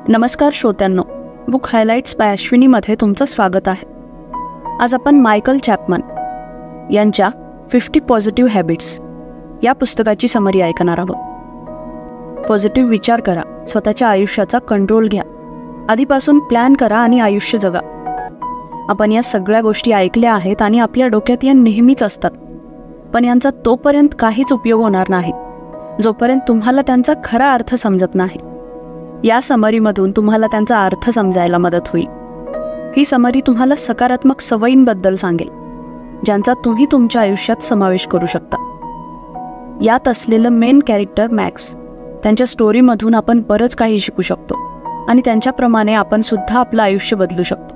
नमस्कार श्रोत्यांनो, book highlights bye अश्विनीमध्ये तुमचं स्वागत आहे. आज आपण मायकल चॅपमन यांच्या 50 पॉझिटिव्ह हॅबिट्स या पुस्तकाची समरी ऐकणार आहोत. पॉझिटिव्ह विचार करा, स्वतःच्या आयुष्याचा कंट्रोल घ्या, आधीपासून प्लॅन करा आणि आयुष्य जगा. आपण या सगळ्या गोष्टी ऐकल्या आहेत आणि आपल्या डोक्यात या नेहमीच असतात, पण यांचा तोपर्यंत काहीच उपयोग होणार नाही जोपर्यंत तुम्हाला त्यांचा खरा अर्थ समजत नाही. या समरीमधून तुम्हाला त्यांचा अर्थ समजायला मदत होईल. ही समरी तुम्हाला सकारात्मक सवयींबद्दल सांगेल, ज्यांचा तुम्ही तुमच्या आयुष्यात समावेश करू शकता. यात असलेलं मेन कॅरेक्टर मॅक्स, त्यांच्या स्टोरीमधून आपण बरंच काही शिकू शकतो आणि त्यांच्याप्रमाणे आपण सुद्धा आपलं आयुष्य बदलू शकतो.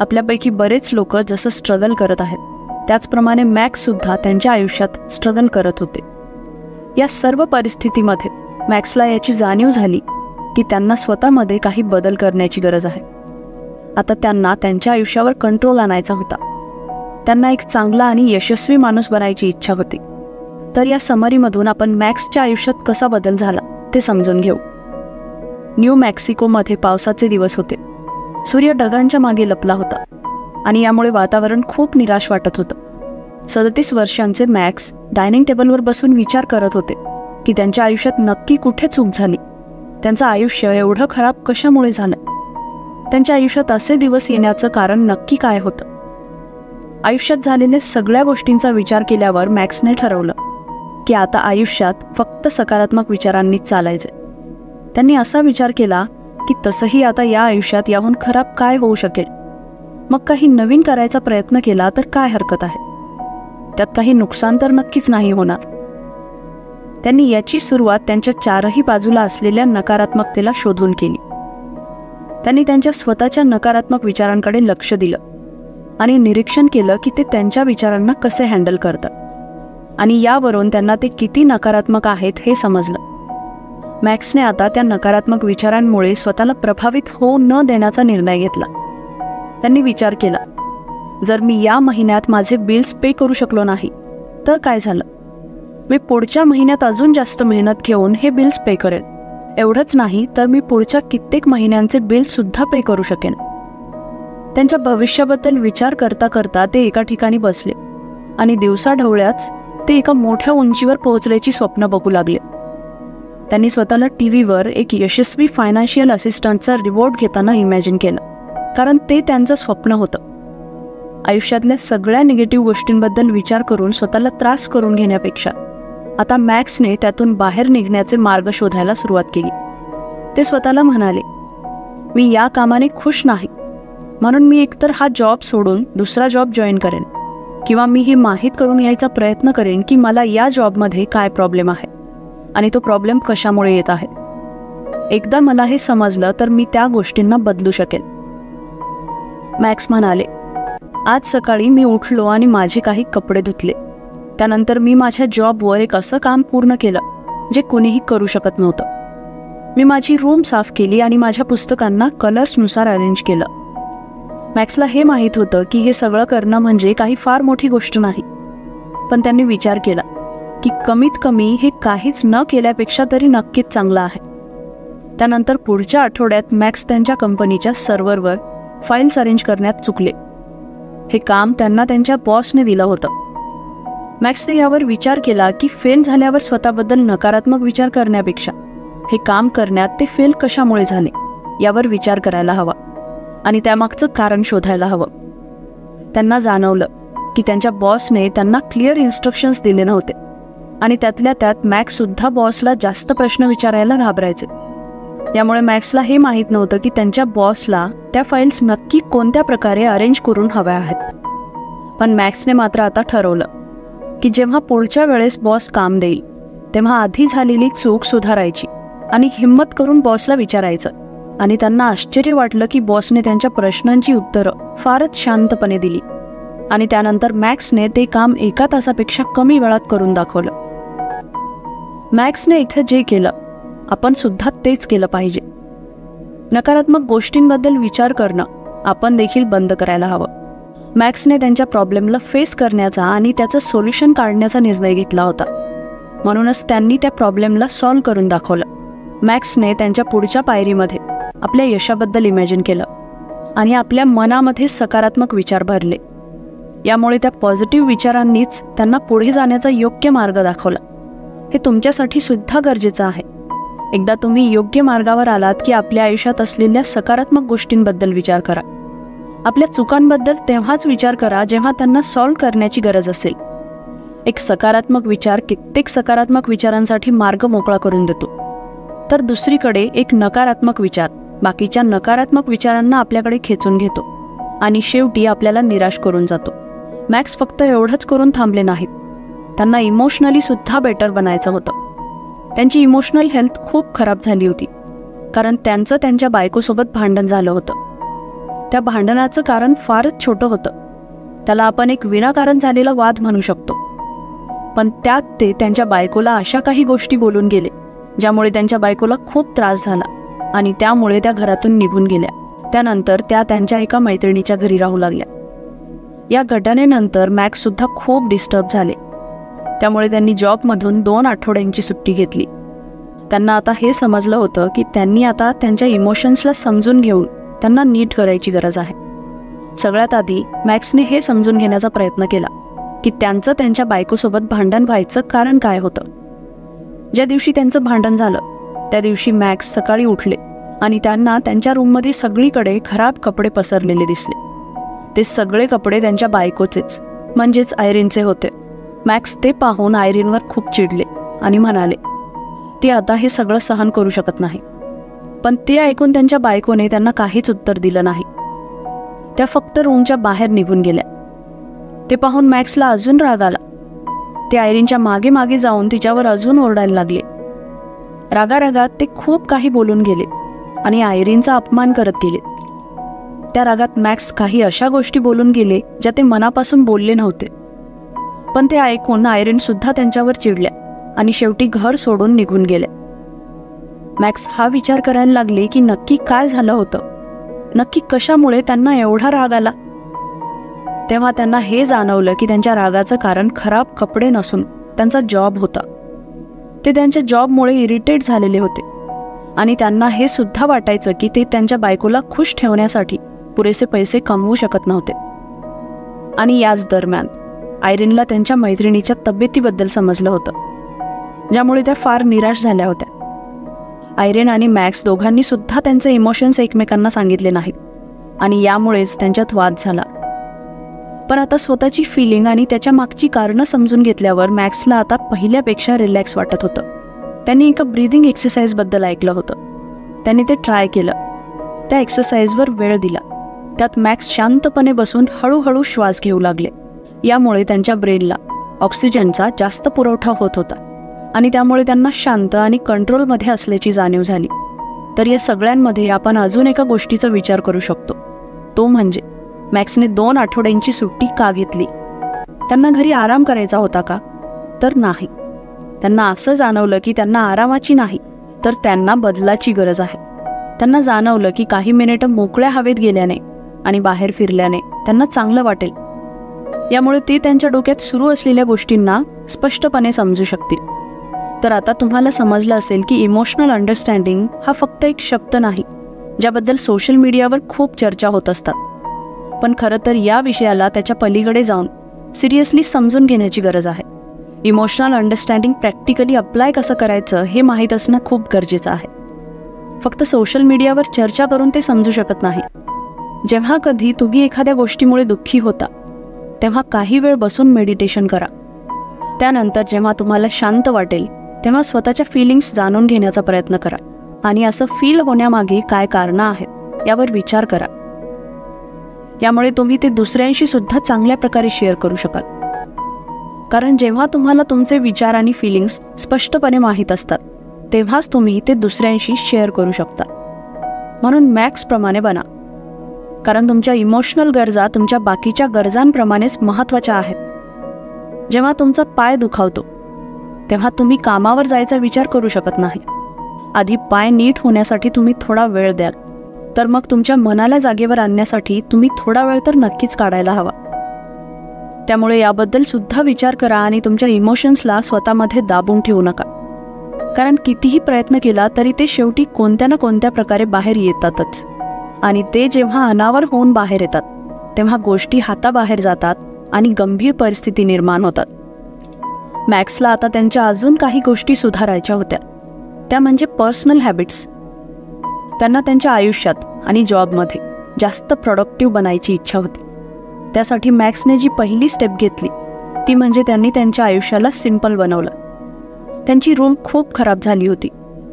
आपल्यापैकी बरेच लोक जसं स्ट्रगल करत आहेत, त्याचप्रमाणे मॅक्ससुद्धा त्यांच्या आयुष्यात स्ट्रगल करत होते. या सर्व परिस्थितीमध्ये मॅक्सला याची जाणीव झाली की त्यांना स्वतःमध्ये काही बदल करण्याची गरज आहे. आता त्यांना त्यांच्या आयुष्यावर कंट्रोल आणायचा होता. त्यांना एक चांगला आणि यशस्वी माणूस बनायची इच्छा होती. तर या समरीमधून आपण मॅक्सच्या आयुष्यात कसा बदल झाला ते समजून घेऊ. न्यू मेक्सिकोमध्ये पावसाचे दिवस होते. सूर्य ढगांच्या मागे लपला होता आणि यामुळे वातावरण खूप निराश वाटत होतं. 37 वर्षांचे मॅक्स डायनिंग टेबलवर बसून विचार करत होते की त्यांच्या आयुष्यात नक्की कुठे चूक झाली. त्यांचं आयुष्य एवढं खराब कशामुळे झालं? त्यांच्या आयुष्यात असे दिवस येण्याचं कारण नक्की काय होतं? आयुष्यात झालेल्या सगळ्या गोष्टींचा विचार केल्यावर मॅक्सने ठरवलं की आता आयुष्यात फक्त सकारात्मक विचारांनीच चालायचे. त्यांनी असा विचार केला की तसंही आता या आयुष्यात याहून खराब काय होऊ शकेल? मग काही नवीन करायचा प्रयत्न केला तर काय हरकत आहे? त्यात काही नुकसान तर नक्कीच नाही होणार. त्यांनी याची सुरुवात त्यांच्या चारही बाजूला असलेल्या नकारात्मकतेला शोधून केली. त्यांनी त्यांच्या स्वतःच्या नकारात्मक विचारांकडे लक्ष दिलं आणि निरीक्षण केलं की ते त्यांच्या विचारांना कसे हँडल करतात आणि यावरून त्यांना ते किती नकारात्मक आहेत हे समजलं. मॅक्सने आता त्या नकारात्मक विचारांमुळे स्वतःला प्रभावित होऊ न देण्याचा निर्णय घेतला. त्यांनी विचार केला, जर मी या महिन्यात माझे बिल्स पे करू शकलो नाही तर काय झालं? मी पुढच्या महिन्यात अजून जास्त मेहनत घेऊन हे बिल्स पे करेन. एवढंच नाही तर मी पुढच्या कित्येक महिन्यांचे बिल्ससुद्धा पे करू शकेन. त्यांच्या भविष्याबद्दल विचार करता करता ते एका ठिकाणी बसले आणि दिवसाढवळ्याच ते एका मोठ्या उंचीवर पोहोचल्याची स्वप्न बघू लागले. त्यांनी स्वतःला टीव्हीवर एक यशस्वी फायनान्शियल असिस्टंटचा रिवॉर्ड घेताना इमॅजिन केलं, कारण ते त्यांचं स्वप्न होतं. आयुष्यातल्या सगळ्या निगेटिव्ह गोष्टींबद्दल विचार करून स्वतःला त्रास करून घेण्यापेक्षा आता मॅक्सने त्यातून बाहेर निघण्याचे मार्ग शोधायला सुरुवात केली. ते स्वतःला म्हणाले, मी या कामाने खुश नाही, म्हणून मी एकतर हा जॉब सोडून दुसरा जॉब जॉईन करेन किंवा मी हे माहीत करून यायचा प्रयत्न करेन की मला या जॉबमध्ये काय प्रॉब्लेम आहे आणि तो प्रॉब्लेम कशामुळे येत आहे. एकदा मला हे समजलं तर मी त्या गोष्टींना बदलू शकेल. मॅक्स म्हणाले, आज सकाळी मी उठलो आणि माझे काही कपडे धुतले. त्यानंतर मी माझ्या जॉबवर एक असं काम पूर्ण केलं जे कुणीही करू शकत नव्हतं. मी माझी रूम साफ केली आणि माझ्या पुस्तकांना कलर्सनुसार अरेंज केलं. मॅक्सला हे माहीत होतं की हे सगळं करणं म्हणजे काही फार मोठी गोष्ट नाही, पण त्यांनी विचार केला की कमीत कमी हे काहीच न केल्यापेक्षा तरी नक्कीच चांगलं आहे. त्यानंतर पुढच्या आठवड्यात मॅक्स त्यांच्या कंपनीच्या सर्व्हरवर फाईल्स अरेंज करण्यात चुकले. हे काम त्यांना त्यांच्या बॉसने दिलं होतं. मॅक्सने यावर विचार केला की फेल झाल्यावर स्वतःबद्दल नकारात्मक विचार करण्यापेक्षा हे काम करण्यात ते फेल कशामुळे झाले यावर विचार करायला हवा आणि त्यामागचं कारण शोधायला हवं. त्यांना जाणवलं की त्यांच्या बॉसने त्यांना क्लिअर इन्स्ट्रक्शन्स दिले नव्हते आणि त्यातल्या त्यात मॅक्ससुद्धा बॉसला जास्त प्रश्न विचारायला घाबरायचे. यामुळे मॅक्सला हे माहीत नव्हतं की त्यांच्या बॉसला त्या फाईल्स नक्की कोणत्या प्रकारे अरेंज करून हव्या आहेत. पण मॅक्सने मात्र आता ठरवलं की जेव्हा पुढच्या वेळेस बॉस काम देईल तेव्हा आधी झालेली चूक सुधारायची आणि हिम्मत करून बॉसला विचारायचं. आणि त्यांना आश्चर्य वाटलं की बॉसने त्यांच्या प्रश्नांची उत्तरं फारच शांतपणे दिली आणि त्यानंतर मॅक्सने ते काम 1 तासापेक्षा कमी वेळात करून दाखवलं. मॅक्सने इथे जे केलं आपण सुद्धा तेच केलं पाहिजे. नकारात्मक गोष्टींबद्दल विचार करणं आपण देखील बंद करायला हवं. मॅक्सने त्यांच्या प्रॉब्लेमला फेस करण्याचा आणि त्याचं सोल्युशन काढण्याचा निर्णय घेतला होता. म्हणूनच त्यांनी त्या प्रॉब्लेमला सॉल्व्ह करून दाखवलं. मॅक्सने त्यांच्या पुढच्या पायरीमध्ये आपल्या यशाबद्दल इमॅजिन केलं आणि आपल्या मनामध्ये सकारात्मक विचार भरले. यामुळे त्या पॉझिटिव्ह विचारांनीच त्यांना पुढे जाण्याचा योग्य मार्ग दाखवला. हे तुमच्यासाठी सुद्धा गरजेचं आहे. एकदा तुम्ही योग्य मार्गावर आलात की आपल्या आयुष्यात असलेल्या सकारात्मक गोष्टींबद्दल विचार करा. आपल्या चुकांबद्दल तेव्हाच विचार करा जेव्हा त्यांना सॉल्व्ह करण्याची गरज असेल. एक सकारात्मक विचार कित्येक सकारात्मक विचारांसाठी मार्ग मोकळा करून देतो, तर दुसरीकडे एक नकारात्मक विचार बाकीच्या नकारात्मक विचारांना आपल्याकडे खेचून घेतो आणि शेवटी आपल्याला निराश करून जातो. मॅक्स फक्त एवढंच करून थांबले नाहीत, त्यांना इमोशनली सुद्धा बेटर बनायचं होतं. त्यांची इमोशनल हेल्थ खूप खराब झाली होती, कारण त्यांचं त्यांच्या बायकोसोबत भांडण झालं होतं. त्या भांडणाचं कारण फारच छोटं होतं, त्याला आपण एक विनाकारण झालेला वाद म्हणू शकतो. पण त्यात ते त्यांच्या बायकोला अशा काही गोष्टी बोलून गेले ज्यामुळे त्यांच्या बायकोला खूप त्रास झाला आणि त्यामुळे त्या घरातून निघून गेल्या. त्यानंतर त्या त्यांच्या एका मैत्रिणीच्या घरी राहू लागल्या. या घटनेनंतर मॅक्स सुद्धा खूप डिस्टर्ब झाले. त्यामुळे त्यांनी जॉबमधून 2 आठवड्यांची सुट्टी घेतली. त्यांना आता हे समजलं होतं की त्यांनी आता त्यांच्या इमोशन्सला समजून घेऊन त्यांना नीट करायची गरज आहे. सगळ्यात आधी मॅक्सने हे समजून घेण्याचा प्रयत्न केला की त्यांचं त्यांच्या बायकोसोबत भांडण व्हायचं कारण काय होतं. ज्या दिवशी त्यांचं भांडण झालं त्या दिवशी मॅक्स सकाळी उठले आणि त्यांना त्यांच्या रूममध्ये सगळीकडे खराब कपडे पसरलेले दिसले. ते सगळे कपडे त्यांच्या बायकोचेच म्हणजेच आयरिनचे होते. मॅक्स ते पाहून आयरिनवर खूप चिडले आणि म्हणाले ती आता हे सगळं सहन करू शकत नाही. पण ते ऐकून त्यांच्या बायकोने त्यांना काहीच उत्तर दिलं नाही. त्या फक्त रूमच्या बाहेर निघून गेल्या. ते पाहून मॅक्सला अजून राग आला. ते आयरिनच्या मागे मागे जाऊन तिच्यावर अजून ओरडायला लागले. रागारागात ते खूप काही बोलून गेले आणि आयरिनचा अपमान करत गेले. त्या रागात मॅक्स काही अशा गोष्टी बोलून गेले ज्या ते मनापासून बोलले नव्हते. पण ते ऐकून आयरिन सुद्धा त्यांच्यावर चिडल्या आणि शेवटी घर सोडून निघून गेल्या. मॅक्स हा विचार करायला लागले की नक्की काय झालं होतं, नक्की कशामुळे त्यांना एवढा राग आला. तेव्हा त्यांना हे जाणवलं की त्यांच्या रागाचं कारण खराब कपडे नसून त्यांचा जॉब होता. ते त्यांच्या जॉबमुळे इरिटेट झालेले होते आणि त्यांना हे सुद्धा वाटायचं की ते त्यांच्या बायकोला खुश ठेवण्यासाठी पुरेसे पैसे कमवू शकत नव्हते. आणि याच दरम्यान आयरिनला त्यांच्या मैत्रिणीच्या तब्येतीबद्दल समजलं होतं, ज्यामुळे त्या फार निराश झाल्या होत्या. आयरिन आणि मॅक्स दोघांनी सुद्धा त्यांचे इमोशन्स एकमेकांना सांगितले नाहीत आणि यामुळेच त्यांच्यात वाद झाला. पण आता स्वतःची फिलिंग आणि त्याच्या मागची कारणं समजून घेतल्यावर मॅक्सला आता पहिल्यापेक्षा रिलॅक्स वाटत होतं. त्यांनी एका ब्रीदिंग एक्सरसाइजबद्दल ऐकलं होतं. त्यांनी ते ट्राय केलं. त्या एक्सरसाइजवर वेळ दिला. त्यात मॅक्स शांतपणे बसून हळूहळू श्वास घेऊ लागले. यामुळे त्यांच्या ब्रेनला ऑक्सिजनचा जास्त पुरवठा होत होता आणि त्यामुळे त्यांना शांत आणि कंट्रोलमध्ये असल्याची जाणीव झाली. तर या सगळ्यांमध्ये आपण अजून एका गोष्टीचा विचार करू शकतो, तो म्हणजे मॅक्सने 2 आठवड्यांची सुट्टी का घेतली. त्यांना घरी आराम करायचा होता का? तर नाही. त्यांना असं जाणवलं की त्यांना आरामाची नाही तर त्यांना बदलाची गरज आहे. त्यांना जाणवलं की काही मिनिटं मोकळ्या हवेत गेल्याने आणि बाहेर फिरल्याने त्यांना चांगलं वाटेल. यामुळे ते त्यांच्या डोक्यात सुरू असलेल्या गोष्टींना स्पष्टपणे समजू शकतील. तर आता तुम्हाला समजलं असेल की इमोशनल अंडरस्टँडिंग हा फक्त एक शब्द नाही ज्याबद्दल सोशल मीडियावर खूप चर्चा होत असतात. पण खरं तर या विषयाला त्याच्या पलीकडे जाऊन सिरियसली समजून घेण्याची गरज आहे. इमोशनल अंडरस्टँडिंग प्रॅक्टिकली अप्लाय कसं करायचं हे माहीत असणं खूप गरजेचं आहे. फक्त सोशल मीडियावर चर्चा करून ते समजू शकत नाही. जेव्हा कधी तुम्ही एखाद्या गोष्टीमुळे दुःखी होता तेव्हा काही वेळ बसून मेडिटेशन करा. त्यानंतर जेव्हा तुम्हाला शांत वाटेल तेव्हा स्वतःच्या फीलिंग्स जाणून घेण्याचा प्रयत्न करा आणि असं फील होण्यामागे काय कारणं आहेत यावर विचार करा. यामुळे तुम्ही ते दुसऱ्यांशी सुद्धा चांगल्या प्रकारे शेअर करू शकाल. कारण जेव्हा तुम्हाला तुमचे विचार आणि फीलिंग्स स्पष्टपणे माहीत असतात तेव्हाच तुम्ही ते दुसऱ्यांशी शेअर करू शकता. म्हणून मॅक्स प्रमाणे बना, कारण तुमच्या इमोशनल गरजा तुमच्या बाकीच्या गरजांप्रमाणेच महत्त्वाच्या आहेत. जेव्हा तुमचा पाय दुखावतो तेव्हा तुम्ही कामावर जायचा विचार करू शकत नाही. आधी पाय नीट होण्यासाठी तुम्ही थोडा वेळ द्याल, तर मग तुमच्या मनाला जागेवर आणण्यासाठी तुम्ही थोडा वेळ तर नक्कीच काढायला हवा. त्यामुळे याबद्दल सुद्धा विचार करा आणि तुमच्या इमोशन्सला स्वतःमध्ये दाबून ठेवू नका. कारण कितीही प्रयत्न केला तरी ते शेवटी कोणत्या ना कोणत्या प्रकारे बाहेर येतातच. आणि ते जेव्हा अनावर होऊन बाहेर येतात तेव्हा गोष्टी हाताबाहेर जातात आणि गंभीर परिस्थिती निर्माण होतात. मॅक्सला आता त्यांच्या अजून काही गोष्टी सुधारायच्या होत्या, त्या म्हणजे पर्सनल हॅबिट्स. त्यांना त्यांच्या आयुष्यात आणि जॉबमध्ये जास्त प्रोडक्टिव्ह बनायची इच्छा होती. त्यासाठी मॅक्सने जी पहिली स्टेप घेतली ती म्हणजे त्यांनी त्यांच्या आयुष्याला सिंपल बनवलं. त्यांची रूम खूप खराब झाली होती,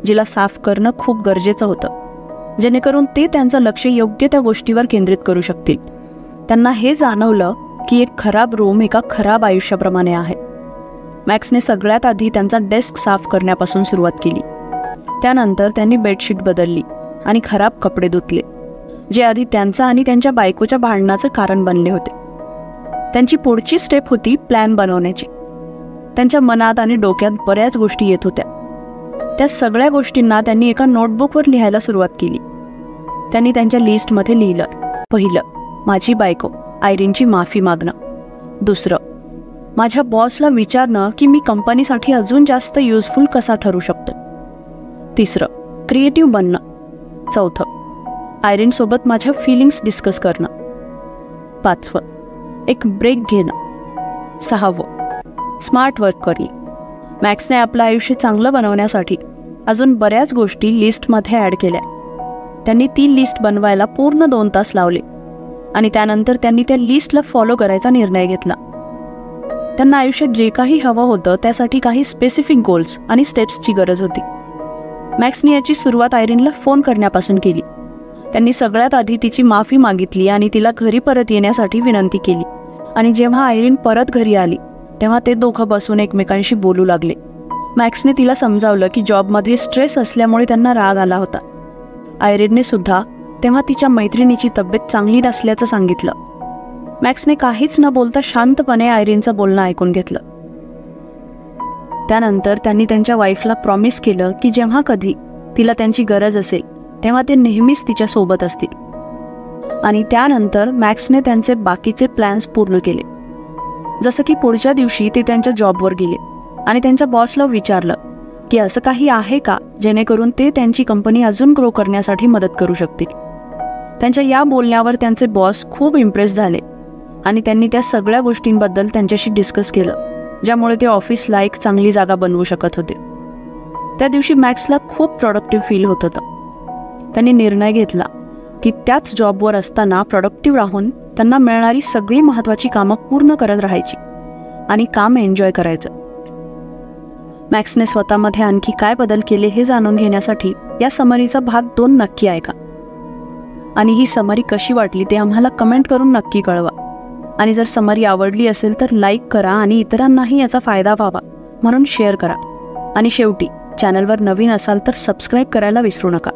जिला साफ करणं खूप गरजेचं होतं, जेणेकरून ते त्यांचं लक्ष योग्य त्या गोष्टीवर केंद्रित करू शकतील. त्यांना हे जाणवलं की एक खराब रूम एका खराब आयुष्याप्रमाणे आहे. मॅक्सने सगळ्यात आधी त्यांचा डेस्क साफ करण्यापासून सुरुवात केली. त्यानंतर त्यांनी बेडशीट बदलली आणि खराब कपडे धुतले, जे आधी त्यांचा आणि त्यांच्या बायकोच्या भांडणाचं कारण बनले होते. त्यांची पुढची स्टेप होती प्लॅन बनवण्याची. त्यांच्या मनात आणि डोक्यात बऱ्याच गोष्टी येत होत्या. त्या सगळ्या गोष्टींना त्यांनी एका नोटबुकवर लिहायला सुरुवात केली. त्यांनी त्यांच्या लिस्टमध्ये लिहिलं, पहिलं, माझी बायको आयरिनची माफी मागणं. दुसरं, माझ्या बॉसला विचारणं की मी कंपनीसाठी अजून जास्त युजफुल कसा ठरू शकतो. तिसरं, क्रिएटिव्ह बनणं. चौथं, आयरिनसोबत माझ्या फिलिंग्स डिस्कस करणं. पाचवं, एक ब्रेक घेणं. सहावं, स्मार्ट वर्क करणे. मॅक्सने आपलं आयुष्य चांगलं बनवण्यासाठी अजून बऱ्याच गोष्टी लिस्टमध्ये ॲड केल्या. त्यांनी ती लिस्ट बनवायला पूर्ण 2 तास लावले आणि त्यानंतर त्यांनी त्या लिस्टला फॉलो करायचा निर्णय घेतला. त्यांना आयुष्यात जे काही हवं होतं त्यासाठी काही स्पेसिफिक गोल्स आणि स्टेप्सची गरज होती. मॅक्सने याची सुरुवात आयरिनला फोन करण्यापासून केली. त्यांनी सगळ्यात आधी तिची माफी मागितली आणि तिला घरी परत येण्यासाठी विनंती केली. आणि जेव्हा आयरिन परत घरी आली तेव्हा ते दोघं बसून एकमेकांशी बोलू लागले. मॅक्सने तिला समजावलं की जॉबमध्ये स्ट्रेस असल्यामुळे त्यांना राग आला होता. आयरिनने सुद्धा तेव्हा तिच्या मैत्रिणीची तब्येत चांगली नसल्याचं सांगितलं. मॅक्सने काहीच न बोलता शांतपणे आयरिनचं बोलणं ऐकून घेतलं. त्यानंतर त्यांनी त्यांच्या वाईफला प्रॉमिस केलं की जेव्हा कधी तिला त्यांची गरज असेल तेव्हा ते नेहमीच तिच्या सोबत असतील. आणि त्यानंतर मॅक्सने त्यांचे बाकीचे प्लॅन्स पूर्ण केले. जसं की पुढच्या दिवशी ते त्यांच्या जॉबवर गेले आणि त्यांच्या बॉसला विचारलं की असं काही आहे का जेणेकरून ते त्यांची कंपनी अजून ग्रो करण्यासाठी मदत करू शकतील. त्यांच्या या बोलण्यावर त्यांचे बॉस खूप इम्प्रेस झाले आणि त्यांनी त्या सगळ्या गोष्टींबद्दल त्यांच्याशी डिस्कस केलं, ज्यामुळे ते ऑफिसला एक चांगली जागा बनवू शकत होते. त्या दिवशी मॅक्सला खूप प्रोडक्टिव्ह फील होत होतं. त्यांनी निर्णय घेतला की त्याच जॉबवर असताना प्रोडक्टिव्ह राहून त्यांना मिळणारी सगळी महत्त्वाची कामं पूर्ण करत राहायची आणि काम एन्जॉय करायचं. मॅक्सने स्वतःमध्ये आणखी काय बदल केले हे जाणून घेण्यासाठी या समरीचा भाग 2 नक्की ऐका. आणि ही समरी कशी वाटली ते आम्हाला कमेंट करून नक्की कळवा. आणि जर समरी आवडली असेल तर लाईक करा आणि इतरांनाही याचा फायदा व्हावा म्हणून शेअर करा. आणि शेवटी चॅनलवर नवीन असाल तर सबस्क्राईब करायला विसरू नका.